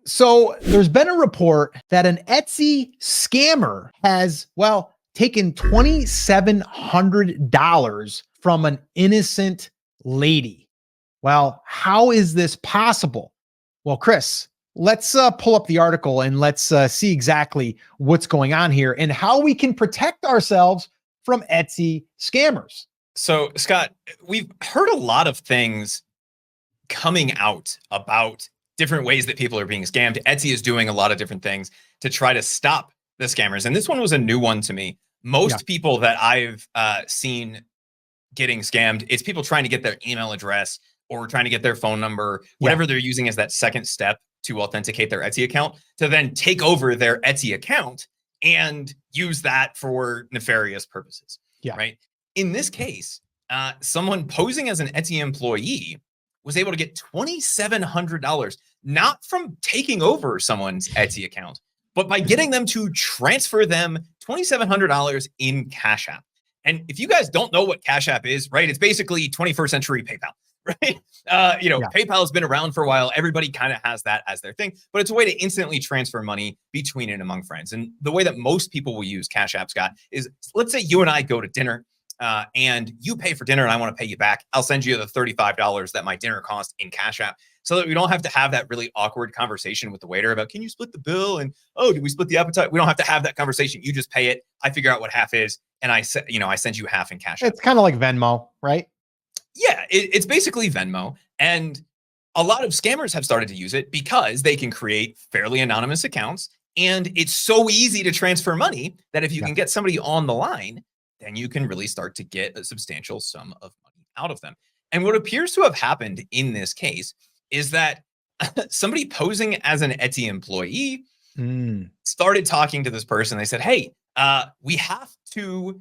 So there's been a report that an Etsy scammer has, well, taken $2,700 from an innocent lady. Well, how is this possible? Well, Chris, let's pull up the article and let's see exactly what's going on here and how we can protect ourselves from Etsy scammers. So, Scott, we've heard a lot of things coming out about different ways that people are being scammed. Etsy is doing a lot of different things to try to stop the scammers. And this one was a new one to me. Most people that I've seen getting scammed, it's people trying to get their email address or trying to get their phone number, whatever they're using as that second step to authenticate their Etsy account, to then take over their Etsy account and use that for nefarious purposes. Right. In this case, someone posing as an Etsy employee was able to get $2,700, not from taking over someone's Etsy account, but by getting them to transfer them $2,700 in Cash App. And if you guys don't know what Cash App is, right, it's basically 21st century PayPal, right? PayPal has been around for a while. Everybody kind of has that as their thing, but it's a way to instantly transfer money between and among friends. And the way that most people will use Cash App, Scott, is let's say you and I go to dinner and you pay for dinner and I want to pay you back. I'll send you the $35 that my dinner cost in Cash App so that we don't have to have that really awkward conversation with the waiter about, can you split the bill? And, oh, did we split the appetite? We don't have to have that conversation. You just pay it. I figure out what half is. And I send you half in Cash App. It's kind of like Venmo, right? Yeah, it's basically Venmo. And a lot of scammers have started to use it because they can create fairly anonymous accounts. And it's so easy to transfer money that if you can get somebody on the line, then you can really start to get a substantial sum of money out of them. And what appears to have happened in this case is that somebody posing as an Etsy employee started talking to this person. They said, hey, we have to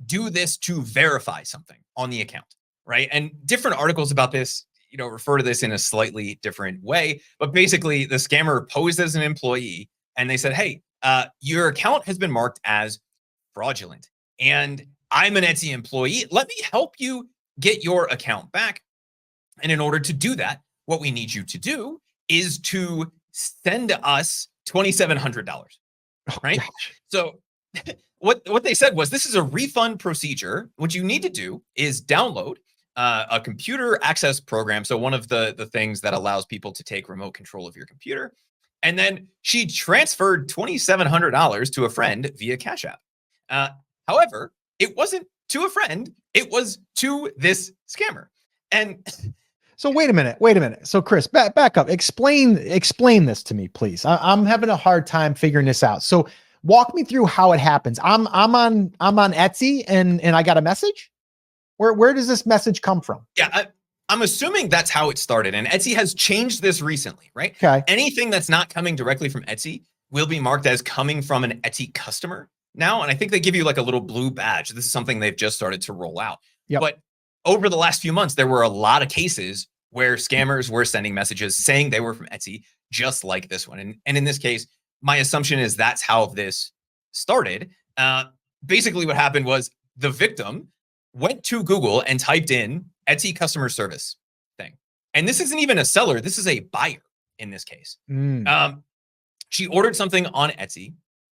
do this to verify something on the account, right? And different articles about this, refer to this in a slightly different way. But basically, the scammer posed as an employee and they said, hey, your account has been marked as fraudulent. And I'm an Etsy employee. Let me help you get your account back. And in order to do that, what we need you to do is to send us $2,700, right? So what they said was, this is a refund procedure. What you need to do is download a computer access program. So one of the things that allows people to take remote control of your computer. And then she transferred $2,700 to a friend via Cash App. However, it wasn't to a friend, it was to this scammer. And so wait a minute. So Chris, back up. Explain this to me, please. I'm having a hard time figuring this out. So walk me through how it happens. I'm on Etsy and I got a message. Where does this message come from? Yeah, I'm assuming that's how it started. And Etsy has changed this recently, right? Okay. Anything that's not coming directly from Etsy will be marked as coming from an Etsy customer now. And I think they give you like a little blue badge. This is something they've just started to roll out. But over the last few months, there were a lot of cases where scammers were sending messages saying they were from Etsy, just like this one. And in this case, my assumption is that's how this started. Basically, what happened was the victim went to Google and typed in Etsy customer service thing. And this isn't even a seller. This is a buyer in this case. She ordered something on Etsy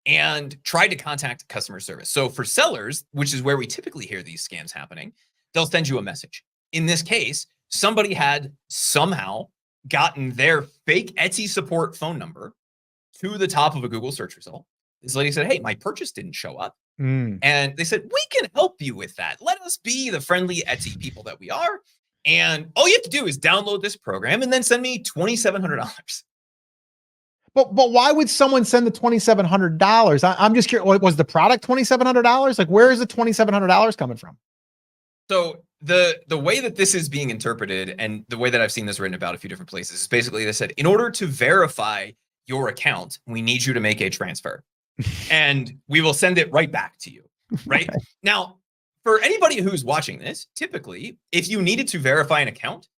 and tried to contact customer service. So for sellers, which is where we typically hear these scams happening, they'll send you a message. In this case, somebody had somehow gotten their fake Etsy support phone number to the top of a Google search result. This lady said, hey, my purchase didn't show up. And they said, we can help you with that. Let us be the friendly Etsy people that we are. And all you have to do is download this program and then send me $2,700. But why would someone send the $2,700? I'm just curious. Was the product $2,700? Like, where is the $2,700 coming from? So the way that this is being interpreted and the way that I've seen this written about a few different places is basically they said, in order to verify your account, we need you to make a transfer and we will send it right back to you. Right? Now, for anybody who's watching this, typically, if you needed to verify an account,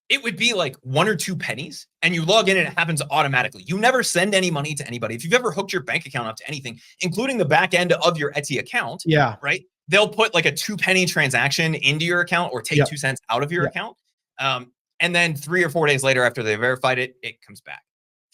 it would be like 1 or 2 pennies and you log in and it happens automatically. You never send any money to anybody. If you've ever hooked your bank account up to anything, including the back end of your Etsy account, right? They'll put like a 2-penny transaction into your account or take 2 cents out of your account. And then 3 or 4 days later, after they verified it, it comes back.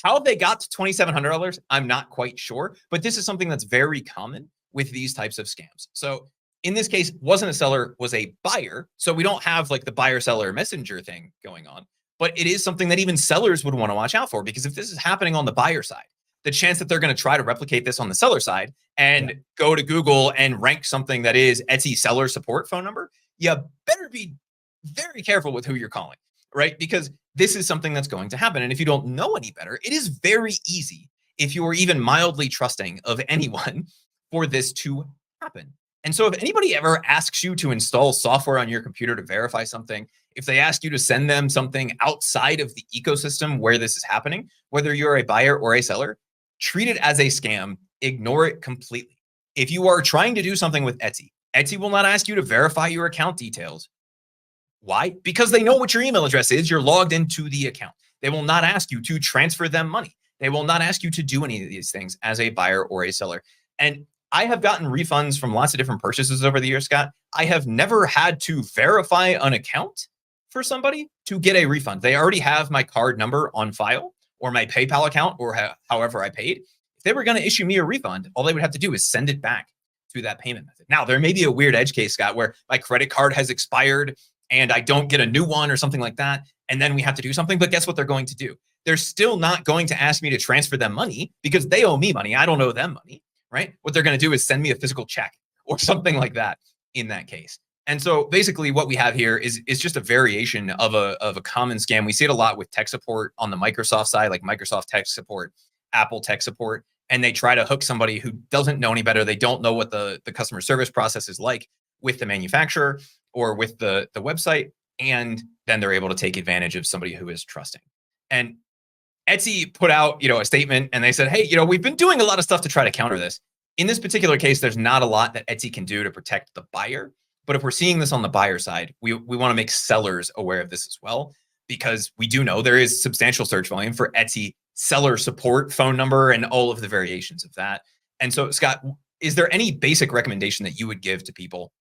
How they got to $2,700, I'm not quite sure, but this is something that's very common with these types of scams. So in this case, wasn't a seller, was a buyer. So we don't have like the buyer seller messenger thing going on, but it is something that even sellers would want to watch out for, because if this is happening on the buyer side, the chance that they're going to try to replicate this on the seller side and go to Google and rank something that is Etsy seller support phone number, you better be very careful with who you're calling, right? Because this is something that's going to happen. And if you don't know any better, it is very easy, if you are even mildly trusting of anyone, for this to happen. And so if anybody ever asks you to install software on your computer to verify something, if they ask you to send them something outside of the ecosystem where this is happening, whether you're a buyer or a seller, treat it as a scam, ignore it completely. If you are trying to do something with Etsy, Etsy will not ask you to verify your account details. Why? Because they know what your email address is. You're logged into the account. They will not ask you to transfer them money. They will not ask you to do any of these things as a buyer or a seller. And I have gotten refunds from lots of different purchases over the years, Scott. I have never had to verify an account for somebody to get a refund. They already have my card number on file, or my PayPal account, or however I paid. If they were going to issue me a refund, all they would have to do is send it back to that payment method. Now, there may be a weird edge case, Scott, where my credit card has expired and I don't get a new one or something like that, and then we have to do something. But guess what they're going to do? They're still not going to ask me to transfer them money, because they owe me money. I don't owe them money, right? What they're going to do is send me a physical check or something like that in that case. And so basically what we have here is just a variation of a common scam. We see it a lot with tech support on the Microsoft side, like Microsoft tech support, Apple tech support, and they try to hook somebody who doesn't know any better. They don't know what the customer service process is like with the manufacturer or with the website, and then they're able to take advantage of somebody who is trusting. And Etsy put out, a statement, and they said, hey, we've been doing a lot of stuff to try to counter this. In this particular case, there's not a lot that Etsy can do to protect the buyer. But if we're seeing this on the buyer side, we want to make sellers aware of this as well, because we do know there is substantial search volume for Etsy seller support phone number and all of the variations of that. And so, Scott, is there any basic recommendation that you would give to people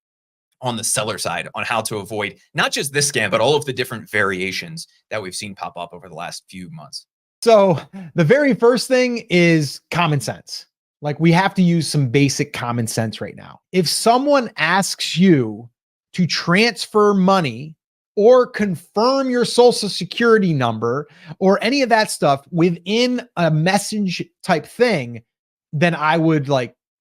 on the seller side on how to avoid not just this scam, but all of the different variations that we've seen pop up over the last few months? So the very first thing is common sense. Like, we have to use some basic common sense right now. If someone asks you to transfer money or confirm your social security number or any of that stuff within a message type thing, then I would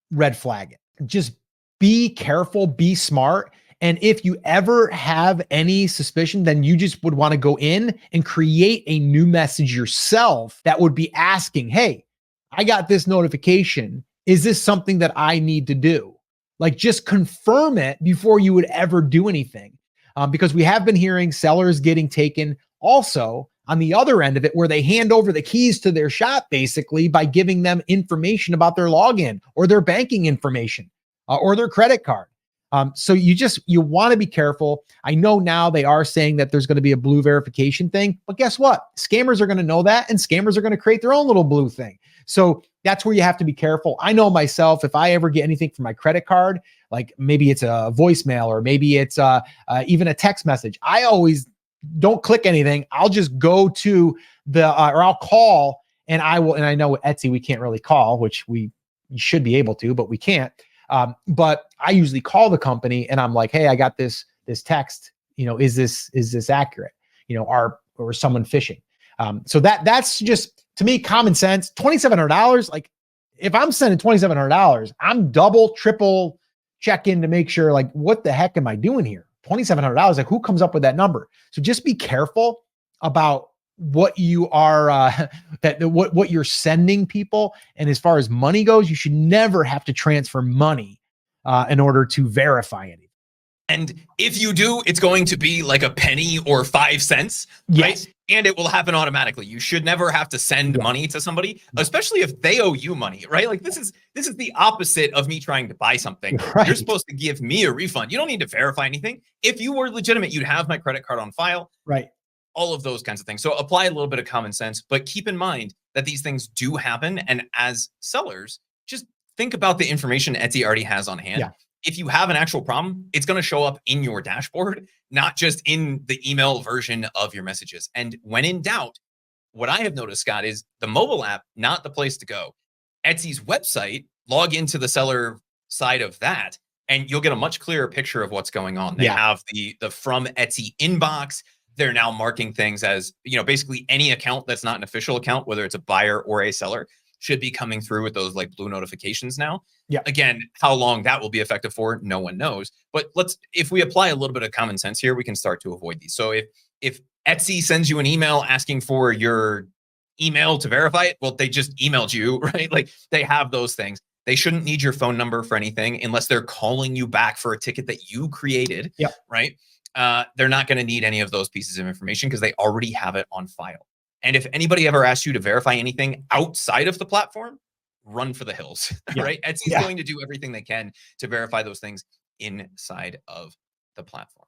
red flag it. Just be careful, be smart. And if you ever have any suspicion, then you just would want to go in and create a new message yourself that would be asking, hey, I got this notification. Is this something that I need to do? Just confirm it before you would ever do anything. Because we have been hearing sellers getting taken also on the other end of it, where they hand over the keys to their shop basically by giving them information about their login or their banking information or their credit card. So you want to be careful. I know now they are saying that there's going to be a blue verification thing, but guess what? Scammers are going to know that, and scammers are going to create their own little blue thing. So that's where you have to be careful. I know myself, if I ever get anything from my credit card, like maybe it's a voicemail or maybe it's even a text message, I always don't click anything. I'll just go to or I'll call, and I know with Etsy, we can't really call, which we should be able to, but we can't. But I usually call the company and I'm like, hey, I got this text, is this accurate? Or someone phishing? So that's just, to me, common sense. $2,700. If I'm sending $2,700, I'm double, triple checking to make sure, what the heck am I doing here? $2,700. Who comes up with that number? So just be careful about what you are, what you're sending people. And as far as money goes, you should never have to transfer money in order to verify anything. And if you do, it's going to be like a penny or 5 cents, yes. Right? And it will happen automatically. You should never have to send money to somebody, especially if they owe you money, right? This is the opposite of me trying to buy something. Right. You're supposed to give me a refund. You don't need to verify anything. If you were legitimate, you'd have my credit card on file. Right. All of those kinds of things. So apply a little bit of common sense, but keep in mind that these things do happen. And as sellers, just think about the information Etsy already has on hand. Yeah. If you have an actual problem, it's going to show up in your dashboard, not just in the email version of your messages. And when in doubt, what I have noticed, Scott, is the mobile app, not the place to go. Etsy's website, log into the seller side of that, and you'll get a much clearer picture of what's going on. They have the from Etsy inbox. They're now marking things as, basically any account that's not an official account, whether it's a buyer or a seller, should be coming through with those like blue notifications now. Yeah. Again, how long that will be effective for, no one knows. But if we apply a little bit of common sense here, we can start to avoid these. So if Etsy sends you an email asking for your email to verify it, well, they just emailed you, right? Like they have those things. They shouldn't need your phone number for anything unless they're calling you back for a ticket that you created, right? They're not going to need any of those pieces of information because they already have it on file. And if anybody ever asks you to verify anything outside of the platform, run for the hills, right? Etsy's going to do everything they can to verify those things inside of the platform.